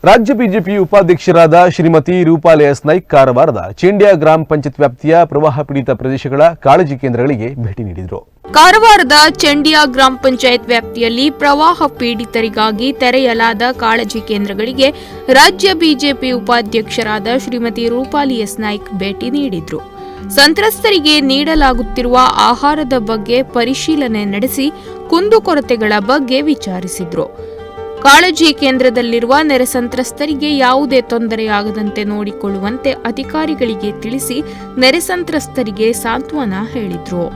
ರಾಜ್ಯ ಬಿಜೆಪಿ ಉಪಾಧ್ಯಕ್ಷರಾದ ಶ್ರೀಮತಿ ರೂಪಾಲಿ ಎಸ್ ನಾಯ್ಕ್ ಕಾರವಾರದ ಚೆಂಡ್ಯ ಗ್ರಾಮ ಪಂಚಾಯತ್ ವ್ಯಾಪ್ತಿಯ ಪ್ರವಾಹ ಪೀಡಿತ ಪ್ರದೇಶಗಳ ಕಾಳಜಿ ಕೇಂದ್ರಗಳಿಗೆ ಭೇಟಿ ನೀಡಿದರು. ಕಾರವಾರದ ಚೆಂಡ್ಯ ಗ್ರಾಮ ಪಂಚಾಯತ್ ವ್ಯಾಪ್ತಿಯಲ್ಲಿ ಪ್ರವಾಹ ಪೀಡಿತರಿಗಾಗಿ ತೆರೆಯಲಾದ ಕಾಳಜಿ ಕೇಂದ್ರಗಳಿಗೆ ರಾಜ್ಯ ಬಿಜೆಪಿ ಉಪಾಧ್ಯಕ್ಷರಾದ ಶ್ರೀಮತಿ ರೂಪಾಲಿ ಎಸ್ ನಾಯ್ಕ್ ಭೇಟಿ ನೀಡಿದರು. ಸಂತ್ರಸ್ತರಿಗೆ ನೀಡಲಾಗುತ್ತಿರುವ ಆಹಾರದ ಬಗ್ಗೆ ಪರಿಶೀಲನೆ ನಡೆಸಿ ಕುಂದುಕೊರತೆಗಳ ಬಗ್ಗೆ ವಿಚಾರಿಸಿದರು. ಕಾಳಜಿ ಕೇಂದ್ರದಲ್ಲಿರುವ ನೆರೆ ಸಂತ್ರಸ್ತರಿಗೆ ಯಾವುದೇ ತೊಂದರೆಯಾಗದಂತೆ ನೋಡಿಕೊಳ್ಳುವಂತೆ ಅಧಿಕಾರಿಗಳಿಗೆ ತಿಳಿಸಿ ನೆರೆ ಸಂತ್ರಸ್ತರಿಗೆ ಸಾಂತ್ವನ ಹೇಳಿದರು.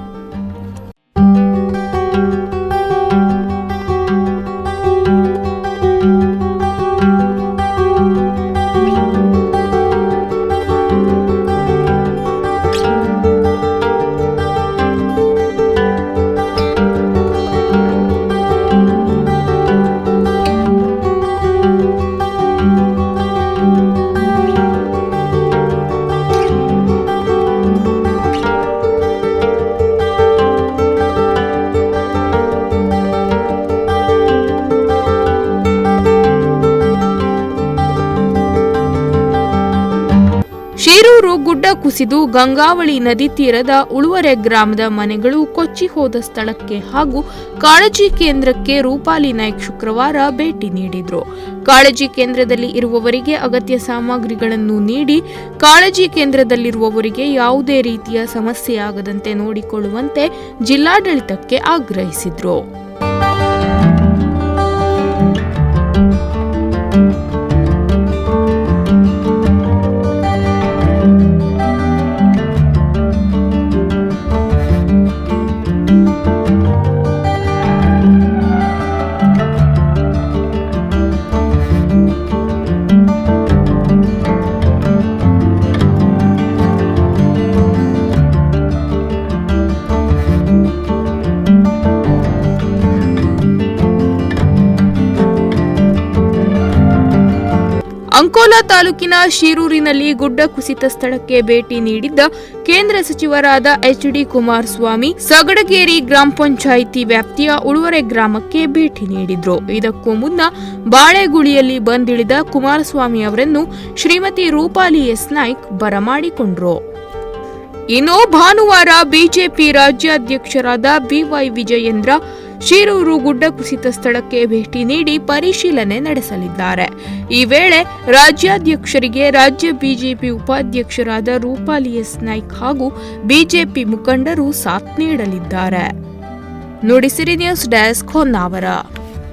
ಶೀರೂರು ಗುಡ್ಡ ಕುಸಿದು ಗಂಗಾವಳಿ ನದಿ ತೀರದ ಉಳುವರೆ ಗ್ರಾಮದ ಮನೆಗಳು ಕೊಚ್ಚಿ ಹೋದ ಸ್ಥಳಕ್ಕೆ ಹಾಗೂ ಕಾಳಜಿ ಕೇಂದ್ರಕ್ಕೆ ರೂಪಾಲಿ ನಾಯ್ಕ್ ಶುಕ್ರವಾರ ಭೇಟಿ ನೀಡಿದರು. ಕಾಳಜಿ ಕೇಂದ್ರದಲ್ಲಿ ಇರುವವರಿಗೆ ಅಗತ್ಯ ಸಾಮಗ್ರಿಗಳನ್ನು ನೀಡಿ ಕಾಳಜಿ ಕೇಂದ್ರದಲ್ಲಿರುವವರಿಗೆ ಯಾವುದೇ ರೀತಿಯ ಸಮಸ್ಯೆಯಾಗದಂತೆ ನೋಡಿಕೊಳ್ಳುವಂತೆ ಜಿಲ್ಲಾಡಳಿತಕ್ಕೆ ಆಗ್ರಹಿಸಿದರು. ಅಂಕೋಲಾ ತಾಲೂಕಿನ ಶೀರೂರಿನಲ್ಲಿ ಗುಡ್ಡ ಕುಸಿತ ಸ್ಥಳಕ್ಕೆ ಭೇಟಿ ನೀಡಿದ್ದ ಕೇಂದ್ರ ಸಚಿವರಾದ ಎಚ್.ಡಿ. ಕುಮಾರಸ್ವಾಮಿ ಸಗಡಗೇರಿ ಗ್ರಾಮ ಪಂಚಾಯಿತಿ ವ್ಯಾಪ್ತಿಯ ಉಳುವರೆ ಗ್ರಾಮಕ್ಕೆ ಭೇಟಿ ನೀಡಿದ್ರು. ಇದಕ್ಕೂ ಮುನ್ನ ಬಾಳೆಗುಳಿಯಲ್ಲಿ ಬಂದಿಳಿದ ಕುಮಾರಸ್ವಾಮಿ ಅವರನ್ನು ಶ್ರೀಮತಿ ರೂಪಾಲಿ ಎಸ್ ನಾಯ್ಕ್ ಬರಮಾಡಿಕೊಂಡ್ರು. ಇನ್ನು ಭಾನುವಾರ ಬಿಜೆಪಿ ರಾಜ್ಯಾಧ್ಯಕ್ಷರಾದ ಬಿವೈ ವಿಜಯೇಂದ್ರ ಶೀರೂರು ಗುಡ್ಡ ಕುಸಿತ ಸ್ಥಳಕ್ಕೆ ಭೇಟಿ ನೀಡಿ ಪರಿಶೀಲನೆ ನಡೆಸಲಿದ್ದಾರೆ. ಈ ವೇಳೆ ರಾಜ್ಯಾಧ್ಯಕ್ಷರಿಗೆ ರಾಜ್ಯ ಬಿಜೆಪಿ ಉಪಾಧ್ಯಕ್ಷರಾದ ರೂಪಾಲಿ ಎಸ್ ನಾಯ್ಕ್ ಹಾಗೂ ಬಿಜೆಪಿ ಮುಖಂಡರು ಸಾಥ್ ನೀಡಲಿದ್ದಾರೆ. Nudisiri news desk Honnavar.